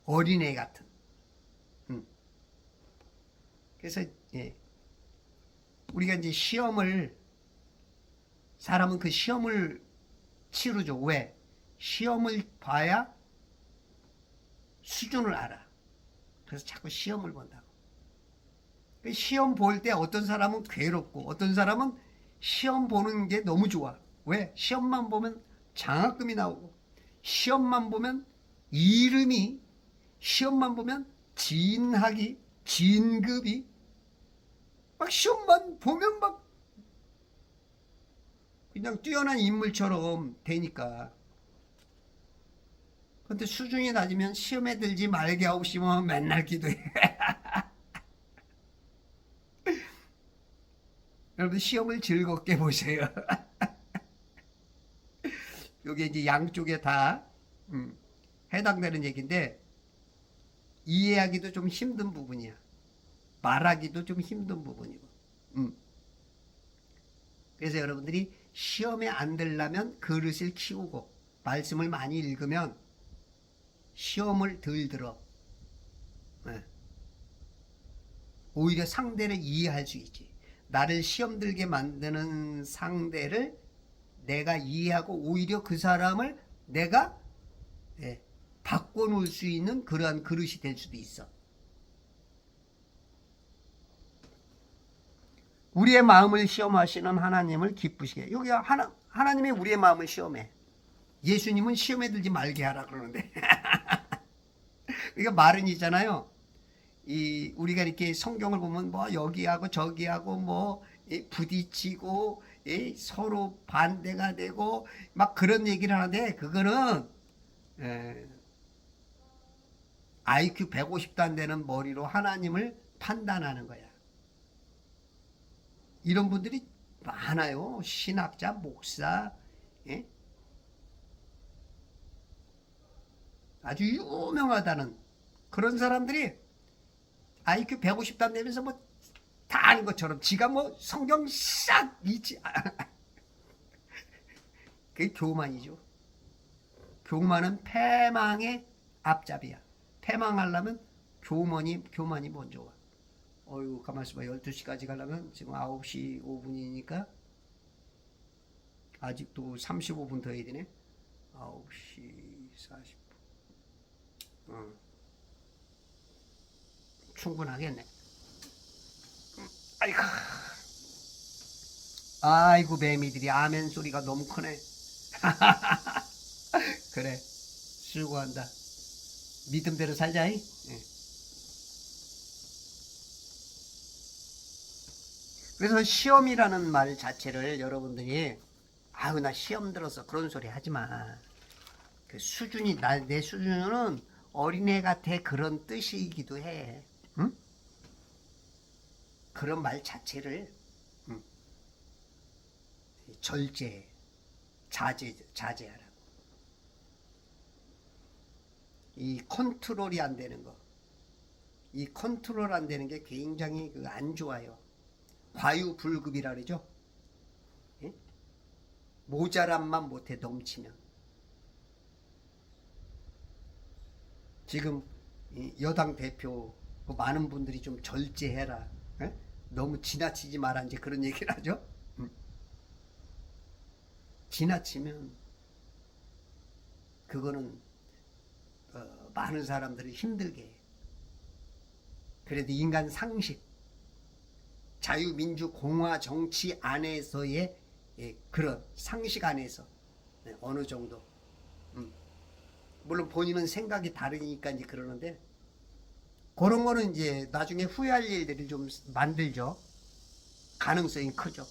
어린애 같은. 그래서 우리가 이제 사람은 그 시험을 치르죠. 왜? 시험을 봐야 수준을 알아. 그래서 자꾸 시험을 본다고. 시험 볼 때 어떤 사람은 괴롭고 어떤 사람은 시험 보는 게 너무 좋아. 왜? 시험만 보면 장학금이 나오고 시험만 보면 이름이, 시험만 보면 진급이 막 시험만 보면 막 그냥 뛰어난 인물처럼 되니까. 근데 수준이 낮으면 시험에 들지 말게 하옵시면 맨날 기도해. 여러분 시험을 즐겁게 보세요. 이게 이제 양쪽에 다 해당되는 얘기인데 이해하기도 좀 힘든 부분이야. 말하기도 좀 힘든 부분이고. 그래서 여러분들이 시험에 안 들려면 그릇을 키우고 말씀을 많이 읽으면 시험을 덜 들어. 오히려 상대를 이해할 수 있지. 나를 시험 들게 만드는 상대를 내가 이해하고 오히려 그 사람을 내가 바꿔놓을 수 있는 그러한 그릇이 될 수도 있어. 우리의 마음을 시험하시는 하나님을 기쁘시게. 여기 하나님이 우리의 마음을 시험해. 예수님은 시험에 들지 말게 하라 그러는데. 그러니까 말은 있잖아요. 우리가 이렇게 성경을 보면 뭐 여기하고 저기하고 뭐 부딪히고 서로 반대가 되고 막 그런 얘기를 하는데 그거는 IQ 150도 안 되는 머리로 하나님을 판단하는 거야. 이런 분들이 많아요. 신학자, 목사, 아주 유명하다는 그런 사람들이 IQ 150 단다면서 뭐 다 아는 것처럼 지가 뭐 성경 싹 읽지. 그게 교만이죠. 교만은 패망의 앞잡이야. 패망하려면 교만이 먼저 와. 어휴, 가만있어 봐. 12시까지 가려면 지금 9시 5분이니까 아직도 35분 더 해야 되네. 9시 40분. 충분하겠네. 아이고, 매미들이 아멘 소리가 너무 크네. 그래, 수고한다. 믿음대로 살자이. 예. 그래서 시험이라는 말 자체를 여러분들이 아유 나 시험 들어서 그런 소리 하지 마. 그 수준이 내 수준은 어린애 같아 그런 뜻이기도 해. 응? 그런 말 자체를 절제, 자제하라고. 이 컨트롤이 안 되는 거, 이 컨트롤 안 되는 게 굉장히 안 좋아요. 과유불급이라 그러죠. 예? 모자람만 못해 넘치면. 지금 여당 대표 많은 분들이 좀 절제해라. 예? 너무 지나치지 마라 이제 그런 얘기를 하죠. 지나치면 그거는 많은 사람들을 힘들게 해. 그래도 인간 상식, 자유민주공화 정치 안에서의 그런 상식 안에서 어느 정도 물론 본인은 생각이 다르니까 이제 그러는데 그런 거는 이제 나중에 후회할 일들을 좀 만들죠. 가능성이 크죠.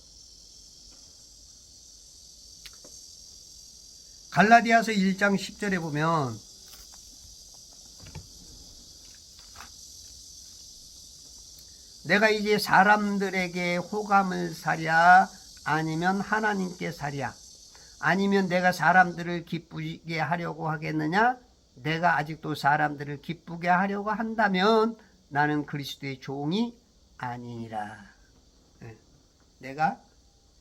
갈라디아서 1장 10절에 보면 내가 이제 사람들에게 호감을 사랴 아니면 하나님께 사랴 아니면 내가 사람들을 기쁘게 하려고 하겠느냐? 내가 아직도 사람들을 기쁘게 하려고 한다면 나는 그리스도의 종이 아니니라. 내가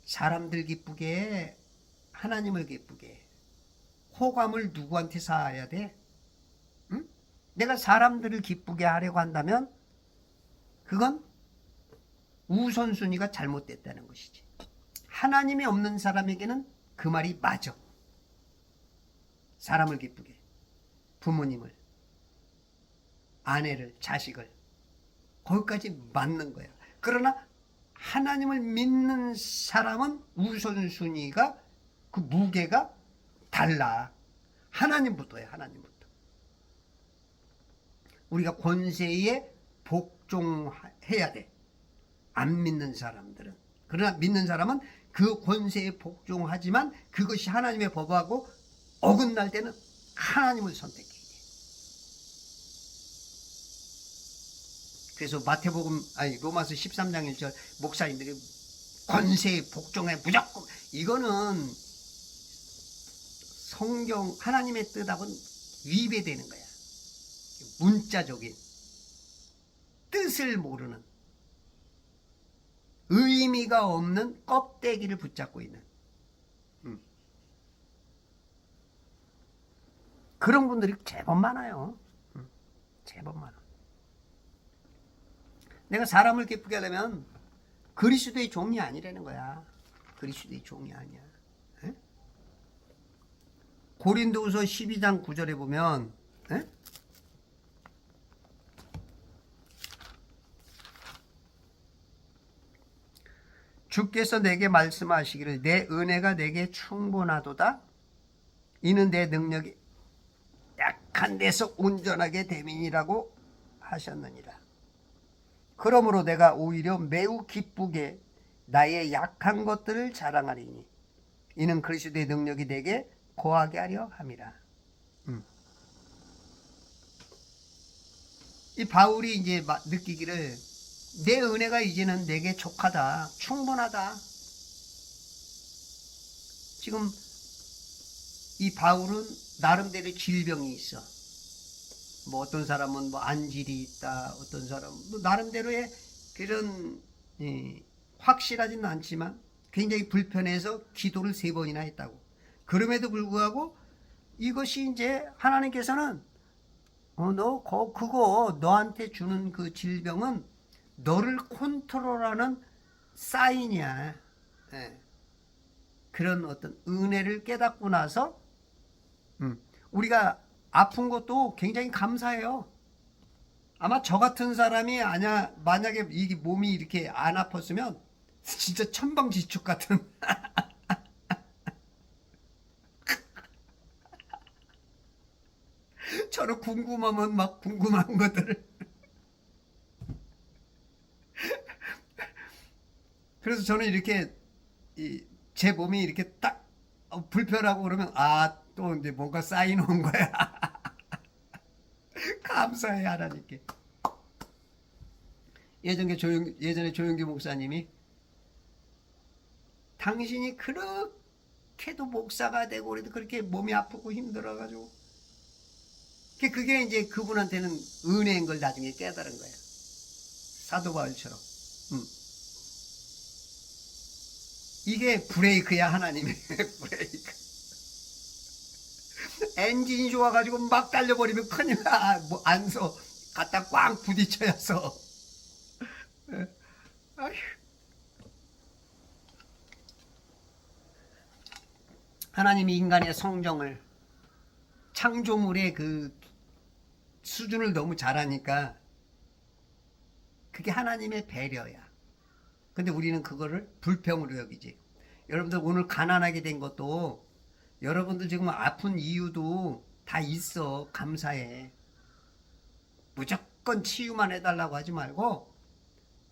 사람들 기쁘게 하나님을 기쁘게 호감을 누구한테 사야 돼? 응? 내가 사람들을 기쁘게 하려고 한다면 그건 우선순위가 잘못됐다는 것이지. 하나님이 없는 사람에게는 그 말이 맞아. 사람을 기쁘게, 부모님을, 아내를, 자식을 거기까지 맞는 거야. 그러나 하나님을 믿는 사람은 우선순위가 그 무게가 달라. 하나님부터야. 하나님부터. 우리가 권세에 복종해야 돼. 안 믿는 사람들은. 그러나 믿는 사람은 그 권세에 복종하지만 그것이 하나님의 법하고 어긋날 때는 하나님을 선택해야 돼. 그래서 로마서 13장 1절 목사님들이 권세에 복종해 무조건 이거는 성경 하나님의 뜻하고는 위배되는 거야. 문자적인 뜻을 모르는 의미가 없는 껍데기를 붙잡고 있는 그런 분들이 제법 많아요. 제법 많아. 내가 사람을 기쁘게 하려면 그리스도의 종이 아니라는 거야. 그리스도의 종이 아니야. 에? 고린도후서 12장 9절에 보면 에? 주께서 내게 말씀하시기를 내 은혜가 내게 충분하도다. 이는 내 능력이 약한 데서 온전하게 됨이니라고 하셨느니라. 그러므로 내가 오히려 매우 기쁘게 나의 약한 것들을 자랑하리니 이는 그리스도의 능력이 내게 거하게 하려 함이라. 이 바울이 이제 느끼기를 내 은혜가 이제는 내게 족하다. 충분하다. 지금 이 바울은 나름대로 질병이 있어. 뭐 어떤 사람은 뭐 안질이 있다, 어떤 사람은 뭐 나름대로의 그런 확실하지는 않지만 굉장히 불편해서 기도를 3번이나 했다고. 그럼에도 불구하고 이것이 이제 하나님께서는 그거 너한테 주는 그 질병은 너를 컨트롤하는 사인이야. 예. 그런 어떤 은혜를 깨닫고 나서 우리가 아픈 것도 굉장히 감사해요. 아마 저 같은 사람이 만약에 이 몸이 이렇게 안 아팠으면 진짜 천방지축 같은 저는 궁금하면 막 궁금한 것들을 그래서 저는 이렇게 제 몸이 이렇게 딱 불편하고 그러면 또 이제 뭔가 쌓인 온 거야. 감사해 하나님께. 예전에 조용기 목사님이 당신이 그렇게도 목사가 되고 그래도 그렇게 몸이 아프고 힘들어가지고 그게 이제 그분한테는 은혜인 걸 나중에 깨달은 거야. 사도 바울처럼. 이게 브레이크야, 하나님의 브레이크. 엔진이 좋아가지고 막 달려버리면 큰일 나. 뭐 안서 갖다 꽝 부딪혀서. 하나님이 인간의 성정을 창조물의 그 수준을 너무 잘하니까 그게 하나님의 배려야. 근데 우리는 그거를 불평으로 여기지. 여러분들 오늘 가난하게 된 것도 여러분들 지금 아픈 이유도 다 있어. 감사해. 무조건 치유만 해달라고 하지 말고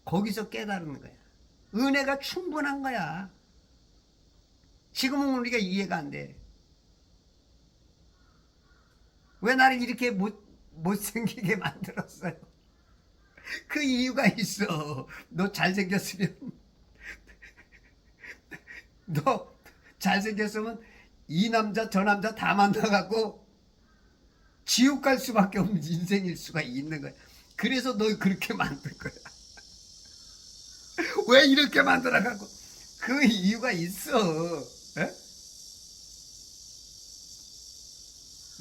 거기서 깨달은 거야. 은혜가 충분한 거야. 지금은 우리가 이해가 안 돼. 왜 나를 이렇게 못생기게 만들었어요? 그 이유가 있어. 너 잘생겼으면 너 잘생겼으면 이 남자 저 남자 다 만나갖고 지옥 갈 수밖에 없는 인생일 수가 있는 거야. 그래서 너 그렇게 만든 거야. 왜 이렇게 만들어갖고 그 이유가 있어. 에?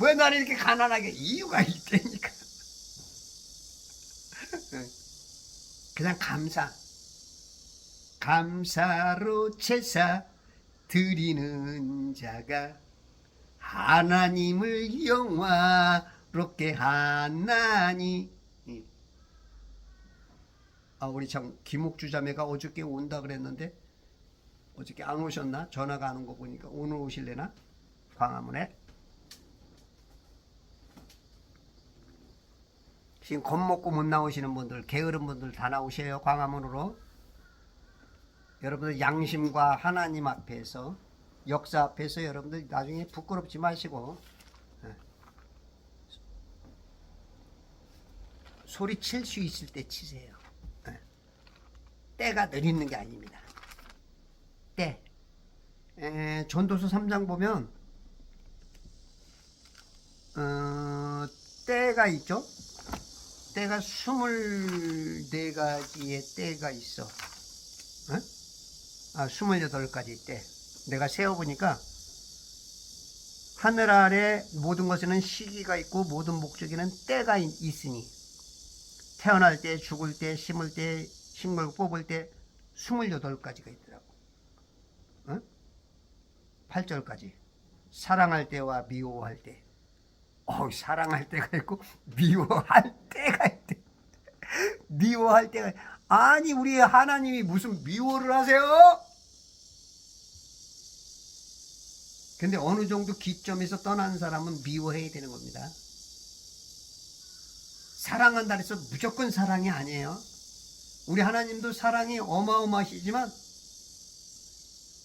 왜 나를 이렇게 가난하게 이유가 있다니까. 그냥 감사로 제사 드리는 자가 하나님을 영화롭게 하나니. 우리 참 김옥주 자매가 어저께 온다 그랬는데 어저께 안 오셨나? 전화가 안 온 거 보니까 오늘 오실래나? 광화문에 지금 겁먹고 못 나오시는 분들, 게으른 분들 다 나오셔요. 광화문으로. 여러분들 양심과 하나님 앞에서, 역사 앞에서 여러분들 나중에 부끄럽지 마시고 소리 칠 수 있을 때 치세요. 때가 느리는 게 아닙니다. 때. 전도서 3장 보면 때가 있죠. 때가 24가지의 때가 있어. 28가지 때. 내가 세어보니까 하늘 아래 모든 것에는 시기가 있고 모든 목적에는 때가 있으니 태어날 때, 죽을 때, 심을 때, 식물 뽑을 때 28가지가 있더라고. 8절까지. 사랑할 때와 미워할 때. 사랑할 때가 있고 미워할 때가 있대. 미워할 때가. 아니 우리 하나님이 무슨 미워를 하세요? 근데 어느 정도 기점에서 떠난 사람은 미워해야 되는 겁니다. 사랑한다 해서 무조건 사랑이 아니에요. 우리 하나님도 사랑이 어마어마하시지만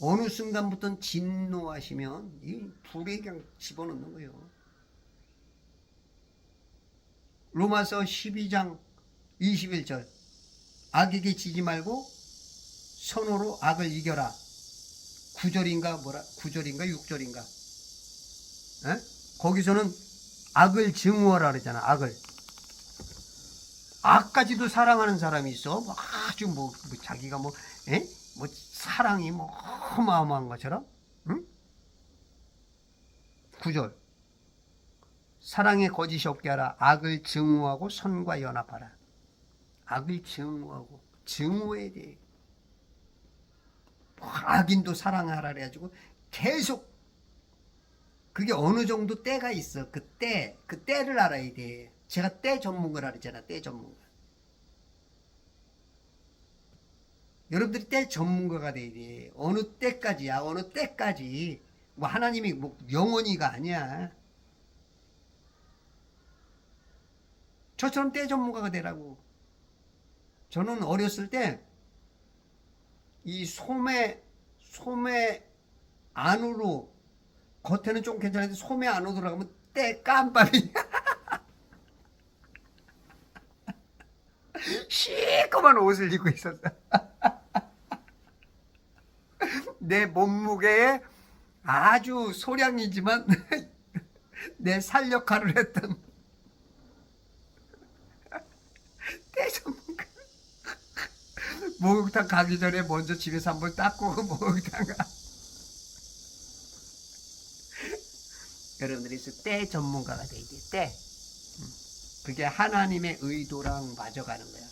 어느 순간부터는 진노하시면 이 불에 그냥 집어넣는 거예요. 로마서 12장 21절 악에게 지지 말고 선호로 악을 이겨라. 9절인가 6절인가 거기서는 악을 증오하라 그러잖아. 악까지도 사랑하는 사람이 있어. 뭐 아주 뭐 자기가 뭐, 에? 뭐 사랑이 뭐 어마어마한 것처럼. 응? 9절. 사랑에 거짓이 없게 하라. 악을 증오하고 선과 연합하라. 악을 증오하고 증오에 대해 악인도 사랑하라 그래가지고 계속 그게 어느 정도 때가 있어. 그 때를 알아야 돼. 제가 때 전문가라 그랬잖아. 때 전문가. 여러분들이 때 전문가가 돼야 돼. 어느 때까지야. 어느 때까지. 뭐 하나님이 뭐 영원히가 아니야. 저처럼 때 전문가가 되라고. 저는 어렸을 때 이 소매 안으로 겉에는 좀 괜찮은데 소매 안으로 들어가면 때 깜빡이 시커먼 옷을 입고 있었어. 내 몸무게에 아주 소량이지만 내 살 역할을 했던 때 전문가. 목욕탕 가기 전에 먼저 집에서 한번 닦고 목욕탕 가. 여러분들이 때 전문가가 돼야 돼. 때. 그게 하나님의 의도랑 맞아가는 거야.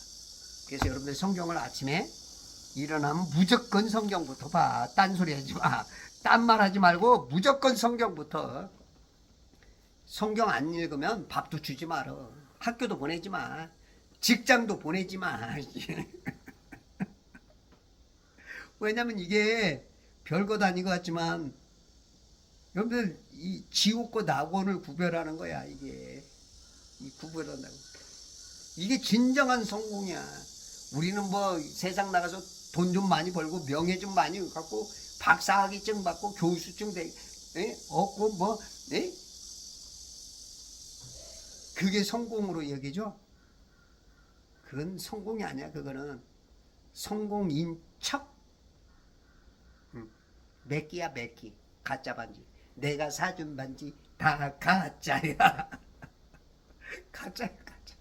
그래서 여러분들 성경을 아침에 일어나면 무조건 성경부터 봐. 딴소리 하지 마. 딴 말 하지 말고 무조건 성경부터. 성경 안 읽으면 밥도 주지 말어. 학교도 보내지 마. 직장도 보내지 마. 왜냐면 이게 별것 아닌 것 같지만 여러분들 이 지옥과 낙원을 구별하는 거야. 이게 구별한다고. 이게 진정한 성공이야. 우리는 뭐 세상 나가서 돈 좀 많이 벌고 명예 좀 많이 갖고 박사학위증 받고 교수증 얻고 뭐 그게 성공으로 여기죠. 그건 성공이 아니야. 그거는 성공인 척. 몇 끼야 몇 끼. 가짜 반지. 내가 사준 반지 다 가짜야. 가짜야 가짜.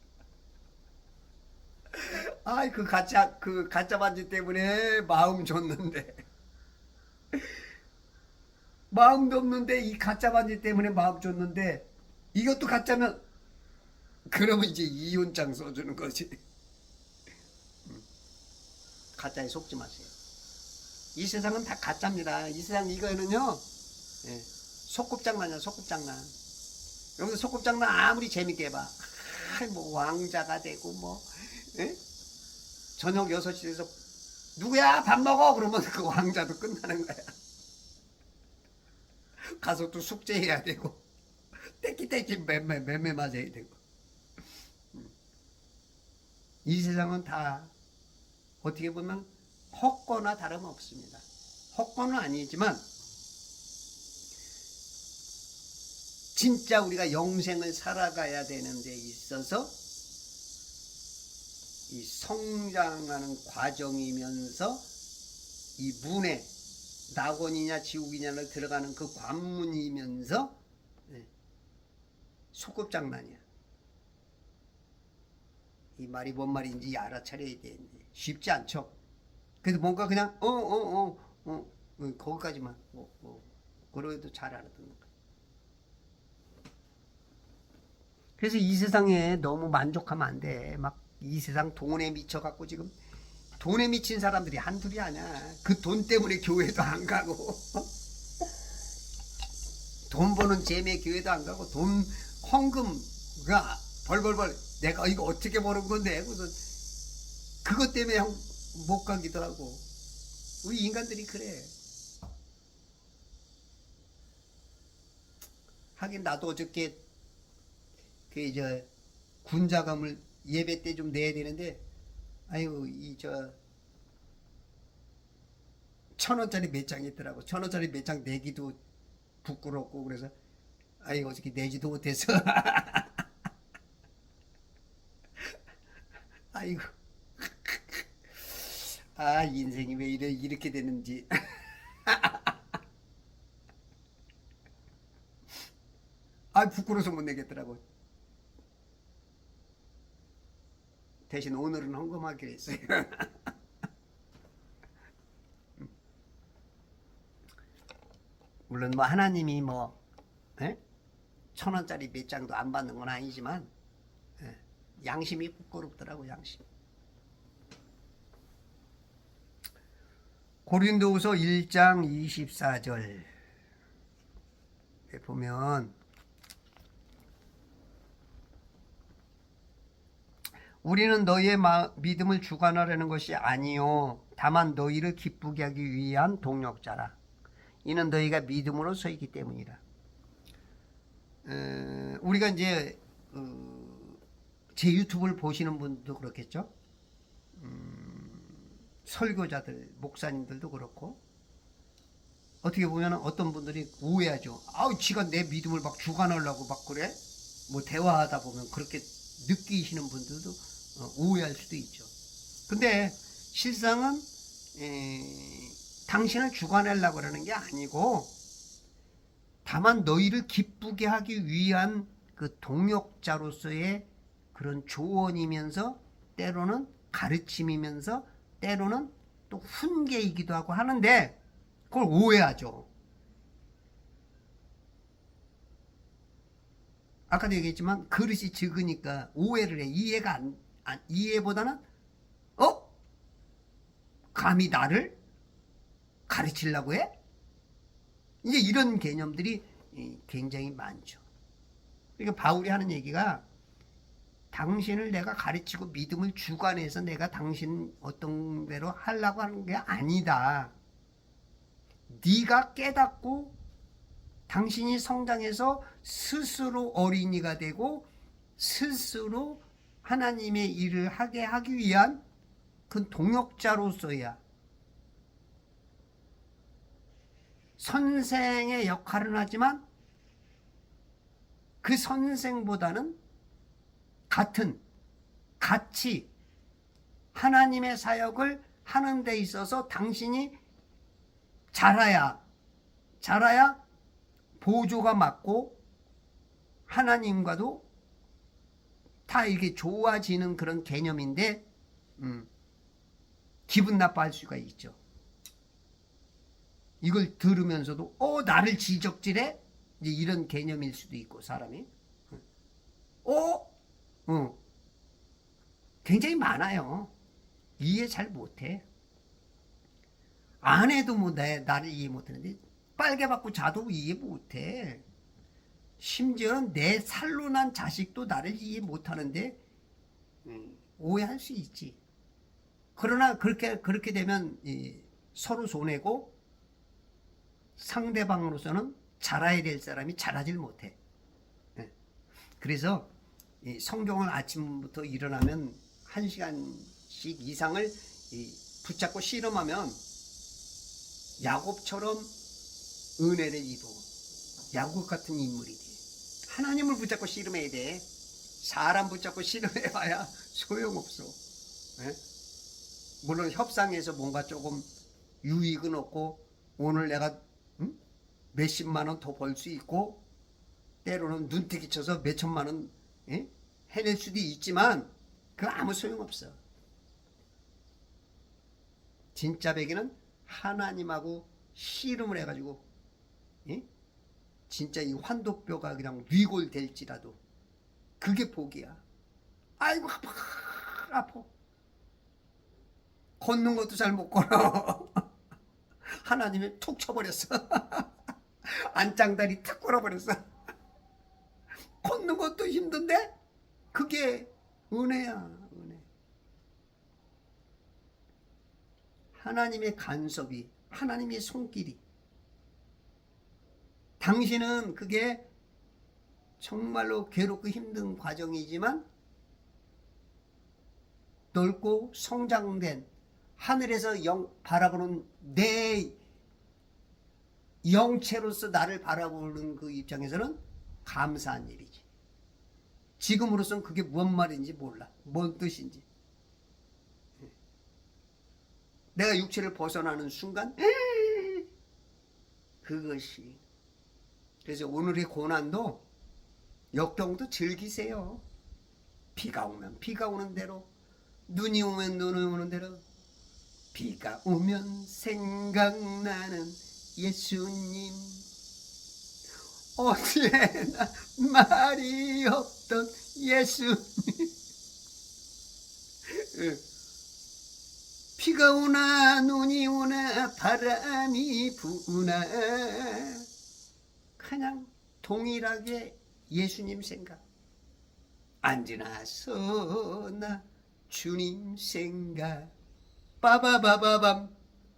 아이 그 가짜 반지 때문에 마음 줬는데 마음도 없는데 이 가짜 반지 때문에 마음 줬는데 이것도 가짜면 그러면 이제 이혼장 써주는 거지. 가짜에 속지 마세요. 이 세상은 다 가짜입니다. 이 세상 이거는요, 속꿉장난이야, 속꿉장난. 여기서 속꿉장난 아무리 재밌게 해봐. 뭐 왕자가 되고 뭐, 저녁 6시에서 누구야 밥 먹어 그러면 그 왕자도 끝나는 거야. 가서 또 숙제해야 되고 떼끼떼끼 맴매 맞아야 되고. 이 세상은 다 어떻게 보면 헛거나 다름없습니다. 헛거는 아니지만 진짜 우리가 영생을 살아가야 되는 데 있어서 이 성장하는 과정이면서 이 문에 낙원이냐 지옥이냐를 들어가는 그 관문이면서 소꿉장난이야. 이 말이 뭔 말인지 알아차려야 되는데 쉽지 않죠. 그래도 뭔가 그냥 거기까지만 그래도 잘 알아듣는 거야. 그래서 이 세상에 너무 만족하면 안 돼. 막 이 세상 돈에 미쳐갖고 지금 돈에 미친 사람들이 한둘이 아니야. 그 돈 때문에 교회도 안 가고 돈 버는 재미에 교회도 안 가고 돈 헌금가 벌벌벌 내가 이거 어떻게 버는 건데 그것 때문에 못 가기도 하고. 우리 인간들이 그래. 하긴 나도 어저께 그 군자금을 예배 때 좀 내야 되는데 아유 1,000원짜리 몇 장 있더라고. 1,000원짜리 몇 장 내기도 부끄럽고 그래서 아유 어저께 내지도 못해서 아이고 아 인생이 왜 이렇게 되는지. 아, 부끄러워서 못 내겠더라고. 대신 오늘은 헌금하기로 했어요. 물론 뭐 하나님이 뭐 1,000원짜리 몇 장도 안 받는 건 아니지만 양심이 부끄럽더라고, 양심. 고린도후서 1장 24절 보면 우리는 너희의 믿음을 주관하려는 것이 아니요 다만 너희를 기쁘게 하기 위한 동력자라. 이는 너희가 믿음으로 서 있기 때문이라. 우리가 이제 제 유튜브를 보시는 분도 그렇겠죠. 설교자들, 목사님들도 그렇고 어떻게 보면 어떤 분들이 오해하죠. 아우, 지가 내 믿음을 막 주관하려고 막 그래? 뭐 대화하다 보면 그렇게 느끼시는 분들도 오해할 수도 있죠. 근데 실상은 당신을 주관하려고 그러는 게 아니고 다만 너희를 기쁘게 하기 위한 그 동역자로서의 그런 조언이면서 때로는 가르침이면서 때로는 또 훈계이기도 하고 하는데 그걸 오해하죠. 아까도 얘기했지만 그릇이 적으니까 오해를 해. 이해보다는 감히 나를 가르치려고 해? 이제 이런 개념들이 굉장히 많죠. 그러니까 바울이 하는 얘기가 당신을 내가 가르치고 믿음을 주관해서 내가 당신 어떤 대로 하려고 하는 게 아니다. 네가 깨닫고 당신이 성장해서 스스로 어린이가 되고 스스로 하나님의 일을 하게 하기 위한 그 동역자로서야 선생의 역할은 하지만 그 선생보다는 같이 하나님의 사역을 하는 데 있어서 당신이 자라야 보조가 맞고 하나님과도 다 이게 좋아지는 그런 개념인데 기분 나빠할 수가 있죠. 이걸 들으면서도 나를 지적질해? 이제 이런 개념일 수도 있고 사람이 굉장히 많아요. 이해 잘 못해. 아내도 뭐 나를 이해 못하는데 빨개 받고 자도 이해 못해. 심지어는 내 살로 난 자식도 나를 이해 못하는데 오해할 수 있지. 그러나 그렇게 되면 서로 손해고 상대방으로서는 자라야 될 사람이 자라질 못해. 그래서 성경을 아침부터 일어나면 1시간씩 이상을 붙잡고 씨름하면 야곱처럼 은혜를 입어 야곱 같은 인물이 돼. 하나님을 붙잡고 씨름해야 돼. 사람 붙잡고 씨름해봐야 소용없어. 물론 협상에서 뭔가 조금 유익은 없고 오늘 내가 몇십만 원 더 벌 수 있고 때로는 눈뜨기 쳐서 몇천만 원 해낼 수도 있지만 그거 아무 소용없어. 진짜 배기는 하나님하고 씨름을 해가지고 진짜 이 환도뼈가 그냥 위골될지라도 그게 복이야. 아이고 아파. 걷는 것도 잘 못 걸어. 하나님이 툭 쳐버렸어. 안장다리 탁 걸어버렸어. 걷는 것도 힘든데 그게 은혜야. 은혜. 하나님의 간섭이, 하나님의 손길이. 당신은 그게 정말로 괴롭고 힘든 과정이지만 넓고 성장된 하늘에서 바라보는 내 영체로서 나를 바라보는 그 입장에서는 감사한 일이지. 지금으로서는 그게 무슨 말인지 몰라. 뭔 뜻인지. 내가 육체를 벗어나는 순간 그것이. 그래서 오늘의 고난도 역경도 즐기세요. 비가 오면 비가 오는 대로, 눈이 오면 눈이 오는 대로, 비가 오면 생각나는 예수님, 언제나 말이 없던 예수님. 비가 오나 눈이 오나 바람이 부나 그냥 동일하게 예수님 생각. 앉으나 서나 주님 생각. 빠바바바밤.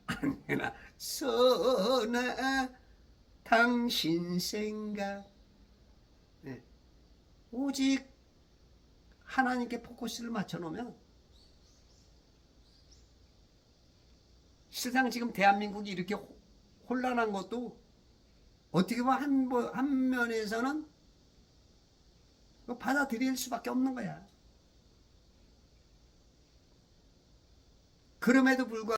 앉으나 서나 당신 생각. 네. 오직 하나님께 포커스를 맞춰놓으면, 세상 지금 대한민국이 이렇게 혼란한 것도 어떻게 보면 한 면에서는 받아들일 수밖에 없는 거야. 그럼에도 불구하고